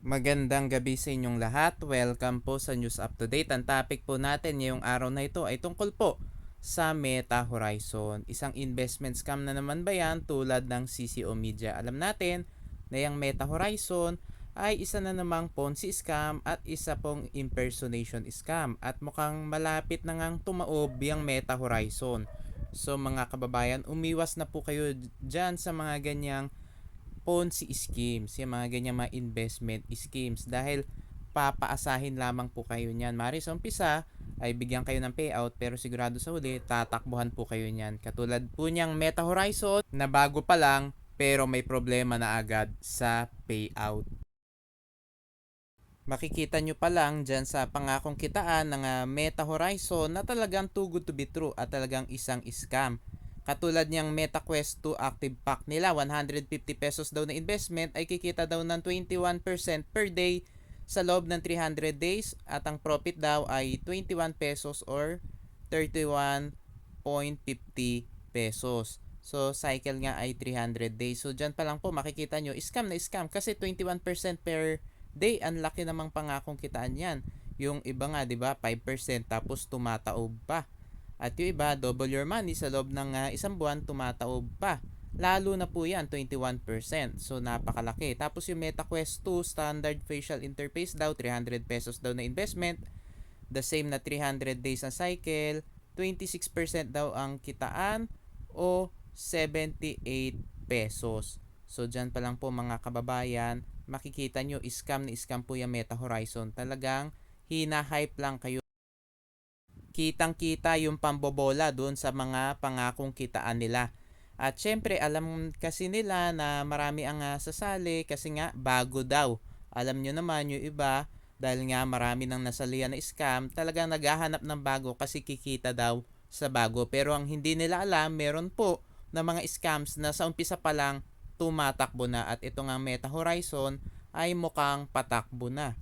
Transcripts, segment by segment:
Magandang gabi sa inyong lahat. Welcome po sa News Up to Date. Ang topic po natin ngayong araw na ito ay tungkol po sa Meta Horizon. Isang investment scam na naman ba yan tulad ng CCO Media? Alam natin na yung Meta Horizon ay isa na namang Ponzi scam at isa pong impersonation scam. At mukhang malapit na ngang tumaob yung Meta Horizon. So mga kababayan, umiwas na po kayo dyan sa mga ganyang Ponzi schemes, yung mga ganyan mga investment schemes dahil papaasahin lamang po kayo niyan. Mari sa umpisa ay bigyan kayo ng payout pero sigurado sa huli tatakbuhan po kayo niyan. Katulad po niyang Meta Horizon na bago pa lang pero may problema na agad sa payout. Makikita nyo pa lang dyan sa pangakong kitaan ng Meta Horizon na talagang too good to be true at talagang isang scam. Katulad niyang MetaQuest 2 Active Pack nila, 150 pesos daw na investment ay kikita daw ng 21% per day sa loob ng 300 days at ang profit daw ay 21 pesos or 31.50 pesos. So, cycle nga ay 300 days. So, dyan pa lang po makikita nyo, scam na scam kasi 21% per day. Ang laki namang pangakong kitaan yan. Yung iba nga, di ba, 5% tapos tumataob pa. At yung iba, double your money sa loob ng isang buwan, tumataob pa. Lalo na po yan, 21%. So, napakalaki. Tapos yung MetaQuest 2 Standard Facial Interface daw, 300 pesos daw na investment. The same na 300 days na cycle. 26% daw ang kitaan o 78 pesos. So, dyan pa lang po mga kababayan, makikita nyo, scam na scam po yung Meta Horizon. Talagang hina-hype lang kayo. Kitang-kita yung pambobola doon sa mga pangakong kitaan nila. At syempre, alam kasi nila na marami ang sasali kasi nga bago daw. Alam nyo naman yung iba, dahil nga marami nang nasalihan na scam, talagang naghahanap ng bago kasi kikita daw sa bago. Pero ang hindi nila alam, meron po na mga scams na sa umpisa pa lang tumatakbo na at ito nga Meta Horizon ay mukhang patakbo na.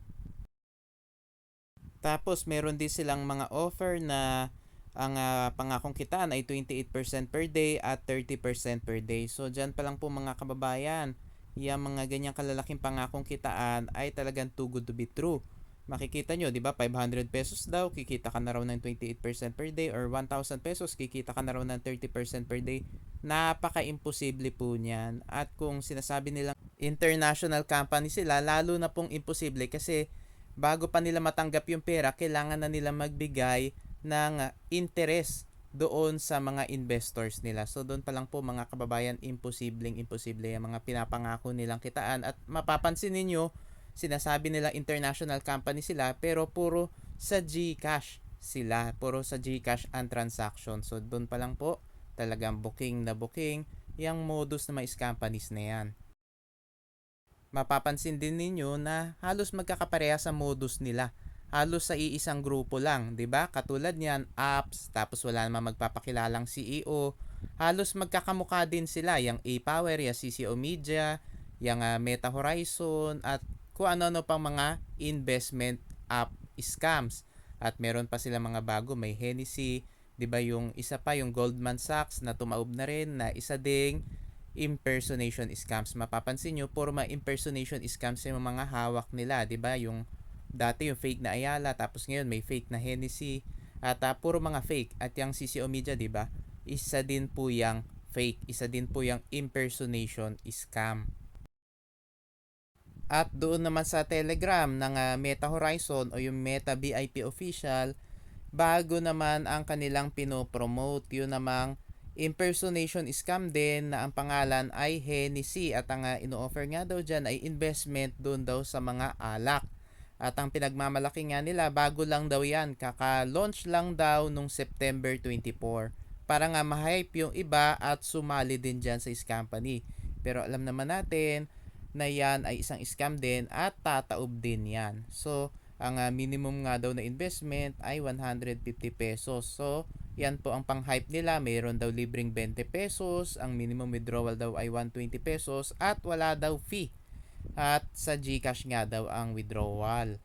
Tapos meron din silang mga offer na ang pangakong kitaan ay 28% per day at 30% per day. So dyan pa lang po mga kababayan, yung mga ganyang kalalaking pangakong kitaan ay talagang too good to be true. Makikita nyo, di ba, 500 pesos daw, kikita ka na raw ng 28% per day or 1,000 pesos, kikita ka na raw ng 30% per day. Napaka-imposible po niyan. At kung sinasabi nilang international company sila, lalo na pong imposible kasi bago pa nila matanggap yung pera, kailangan na nila magbigay ng interest doon sa mga investors nila. So doon pa lang po mga kababayan, imposible yung mga pinapangako nilang kitaan. At mapapansin ninyo, sinasabi nila international company sila pero puro sa GCash sila. Puro sa GCash ang transaction. So doon pa lang po talagang booking na booking yung modus ng mga companies na yan. Mapapansin din ninyo na halos magkakapareha sa modus nila. Halos sa iisang grupo lang, 'di ba? Katulad niyan, apps, tapos wala namang magpapakilalang CEO. Halos magkakamukha din sila, yung A-Power, yung CCO Media, yung Meta Horizon at kung ano-ano pang mga investment app scams. At meron pa sila mga bago, may Hennessy, 'di ba yung isa pa yung Goldman Sachs na tumaob na rin na isa ding impersonation scams. Mapapansin nyo, puro mga impersonation scams yung mga hawak nila, 'di ba? Yung dati yung fake na Ayala, tapos ngayon may fake na Hennessy, at puro mga fake. At yung CCO Media, 'di ba? Isa din po yung fake, isa din po yung impersonation scam. At doon naman sa Telegram ng Meta Horizon o yung Meta VIP official, bago naman ang kanilang pinopromote, yun namang impersonation scam din na ang pangalan ay Hennessy at ang ino-offer nga daw dyan ay investment doon daw sa mga alak. At ang pinagmamalaki nga nila, bago lang daw yan, kaka-launch lang daw nung September 24. Para nga ma-hype yung iba at sumali din dyan sa company. Pero alam naman natin na yan ay isang scam din at tataob din yan. So, ang minimum nga daw na investment ay 150 pesos. So, yan po ang pang-hype nila. Mayroon daw libreng 20 pesos. Ang minimum withdrawal daw ay 120 pesos. At wala daw fee. At sa GCash nga daw ang withdrawal.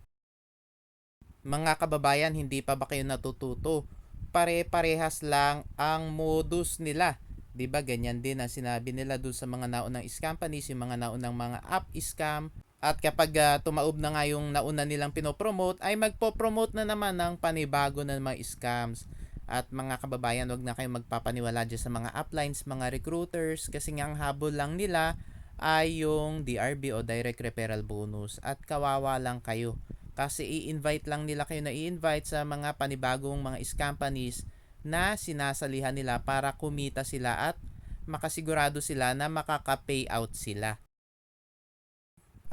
Mga kababayan, hindi pa ba kayo natututo? Pare-parehas lang ang modus nila. 'Di ba ganyan din ang sinabi nila doon sa mga naunang scam companies, yung mga naunang mga app scam. At kapag tumaob na nga yung nauna nilang pinopromote, ay magpo-promote na naman ng panibago na mga scams. At mga kababayan, wag na kayong magpapaniwala dyan sa mga uplines, mga recruiters, kasi nga ang habol lang nila ay yung DRB o Direct Referral Bonus. At kawawa lang kayo. Kasi i-invite lang nila kayo na i-invite sa mga panibagong mga scam companies na sinasalihan nila para kumita sila at makasigurado sila na makaka-payout sila.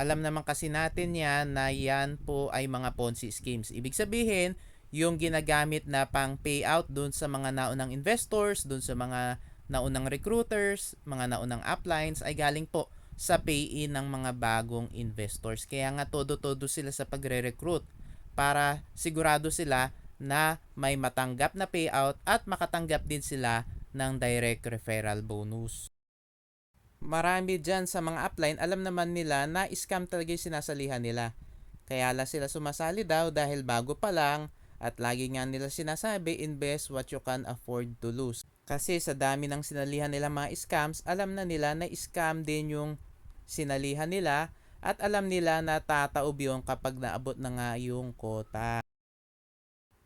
Alam naman kasi natin yan na yan po ay mga Ponzi schemes. Ibig sabihin, yung ginagamit na pang payout dun sa mga naunang investors, dun sa mga naunang recruiters, mga naunang uplines ay galing po sa pay-in ng mga bagong investors. Kaya nga todo-todo sila sa pagre-recruit para sigurado sila na may matanggap na payout at makatanggap din sila ng direct referral bonus. Marami dyan sa mga upline, alam naman nila na scam talaga yung sinasalihan nila. Kaya lang sila sumasali daw dahil bago pa lang at lagi nga nila sinasabi, invest what you can afford to lose. Kasi sa dami ng sinalihan nila mga scams, alam na nila na scam din yung sinalihan nila at alam nila na tataob yung kapag naabot na nga yung quota.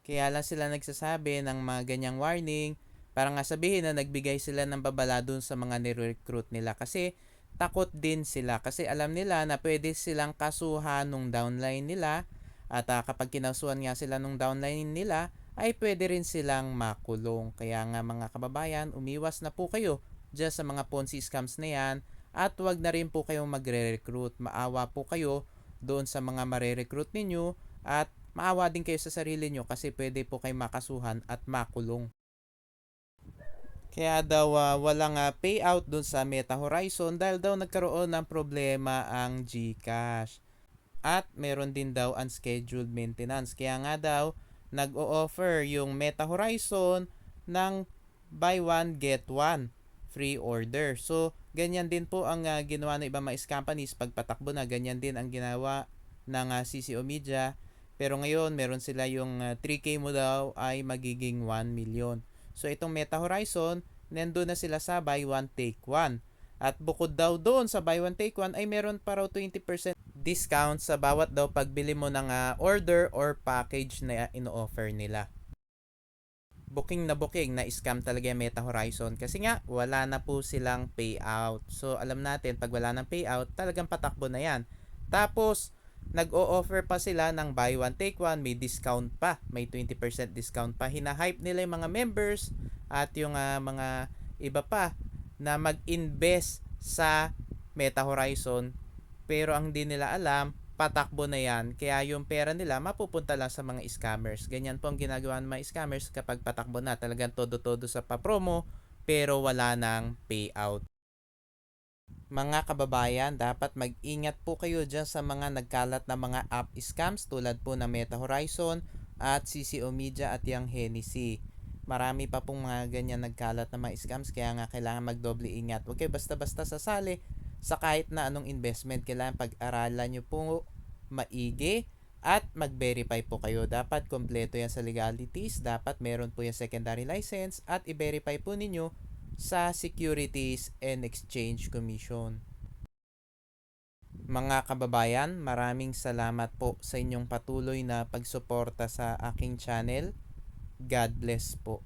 Kaya lang sila nagsasabi ng mga ganyang warning para nga sabihin na nagbigay sila ng babala dun sa mga nire-recruit nila kasi takot din sila kasi alam nila na pwede silang kasuhan nung downline nila at kapag kinasuhan nga sila nung downline nila ay pwede rin silang makulong. Kaya nga mga kababayan, umiwas na po kayo dyan sa mga Ponzi scams na yan at wag na rin po kayong magre-recruit. Maawa po kayo doon sa mga mare-recruit ninyo at maawa din kayo sa sarili nyo kasi pwede po kayo makasuhan at makulong. Kaya daw walang payout dun sa Meta Horizon dahil daw nagkaroon ng problema ang GCash. At meron din daw unscheduled maintenance. Kaya nga daw nag-o-offer yung Meta Horizon ng buy one get one free order. So ganyan din po ang ginawa ng ibang mga companies pagpatakbo na. Ganyan din ang ginawa ng CCO Media. Pero ngayon meron sila yung 3K mo daw ay magiging 1 million. So itong Meta Horizon, nandun na sila sa buy one take one. At bukod daw doon sa buy one take one ay meron pa raw 20% discount sa bawat daw pagbili mo ng order or package na ino-offer nila. Booking na scam talaga yung Meta Horizon kasi nga wala na po silang payout. So alam natin pag wala ng payout talagang patakbo na yan. Tapos nag-o-offer pa sila ng buy one take one, may discount pa, may 20% discount pa. Hina-hype nila yung mga members at yung mga iba pa na mag-invest sa Meta Horizon pero ang di nila alam patakbo na yan kaya yung pera nila mapupunta lang sa mga scammers. Ganyan po ang ginagawa ng mga scammers kapag patakbo na, talagang todo-todo sa papromo pero wala nang payout. Mga kababayan, dapat mag-ingat po kayo dyan sa mga nagkalat na mga app scams tulad po ng Meta Horizon at CCO Media at yung Hennessy. Marami pa pong mga ganyan nagkalat na mga scams kaya nga kailangan magdoble ingat. Huwag kayo basta-basta sasali sa kahit na anong investment. Kailangan pag-aralan nyo po maigi at mag-verify po kayo. Dapat kompleto yan sa legalities. Dapat meron po yung secondary license at i-verify po ninyo sa Securities and Exchange Commission. Mga kababayan, maraming salamat po sa inyong patuloy na pagsuporta sa aking channel. God bless po.